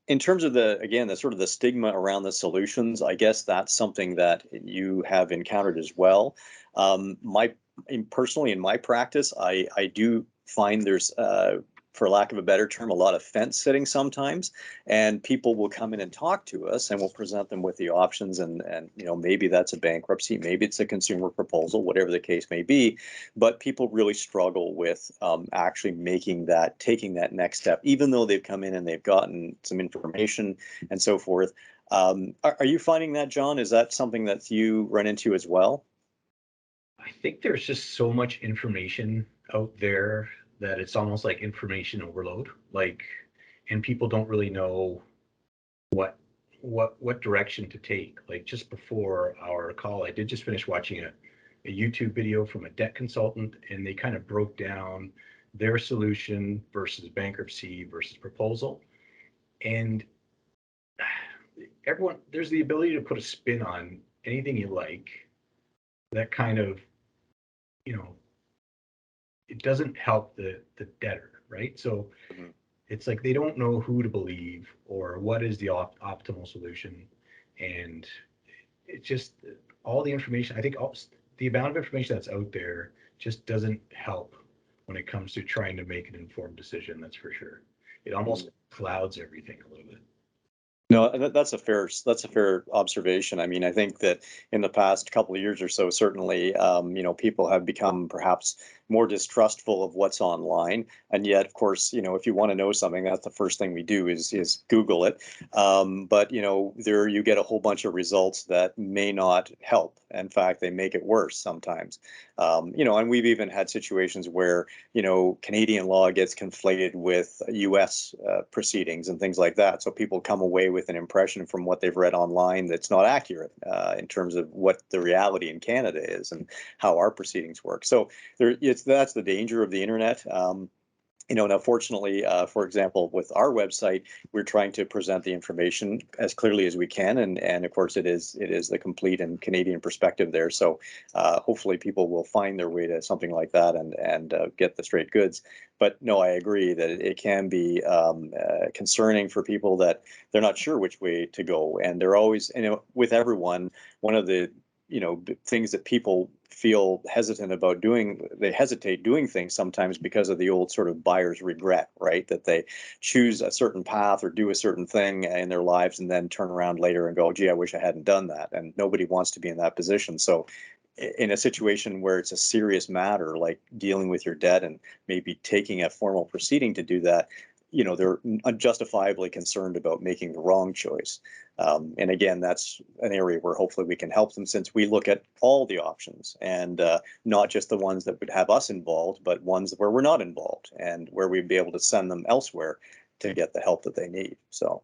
In terms of the sort of the stigma around the solutions, I guess that's something that you have encountered as well. Personally, in my practice, I do find there's, for lack of a better term, a lot of fence sitting sometimes, and people will come in and talk to us, and we'll present them with the options, and maybe that's a bankruptcy, maybe it's a consumer proposal, whatever the case may be, but people really struggle with actually taking that next step, even though they've come in and they've gotten some information and so forth. Are you finding that, John? Is that something that you run into as well? I think there's just so much information out there that it's almost like information overload. Like, and people don't really know what what direction to take. Like just before our call, I did just finish watching a YouTube video from a debt consultant, and they kind of broke down their solution versus bankruptcy versus proposal. And everyone, there's the ability to put a spin on anything you like that kind of, you know, it doesn't help the debtor, right? So Mhm. it's like they don't know who to believe or what is the optimal solution, and it's just all the information. I think the amount of information that's out there just doesn't help when it comes to trying to make an informed decision. That's for sure. It almost clouds everything a little bit. No, that's a fair observation. I mean, I think that in the past couple of years or so, certainly, people have become perhaps more distrustful of what's online. And yet, of course, if you want to know something, that's the first thing we do is Google it. But there you get a whole bunch of results that may not help. In fact, they make it worse sometimes. And we've even had situations where Canadian law gets conflated with U.S. Proceedings and things like that. So people come away with an impression from what they've read online that's not accurate in terms of what the reality in Canada is and how our proceedings work. So that's the danger of the internet. Now, fortunately, for example, with our website, we're trying to present the information as clearly as we can, and of course, it is the complete and Canadian perspective there. So, hopefully, people will find their way to something like that and get the straight goods. But no, I agree that it can be concerning for people that they're not sure which way to go, and they're always, with everyone, one of the things that people feel hesitant about doing, they hesitate doing things sometimes because of the old sort of buyer's regret, right? That they choose a certain path or do a certain thing in their lives and then turn around later and go, gee, I wish I hadn't done that. And nobody wants to be in that position. So in a situation where it's a serious matter, like dealing with your debt and maybe taking a formal proceeding to do that, they're unjustifiably concerned about making the wrong choice. And again, that's an area where hopefully we can help them, since we look at all the options and not just the ones that would have us involved, but ones where we're not involved and where we'd be able to send them elsewhere to get the help that they need. So.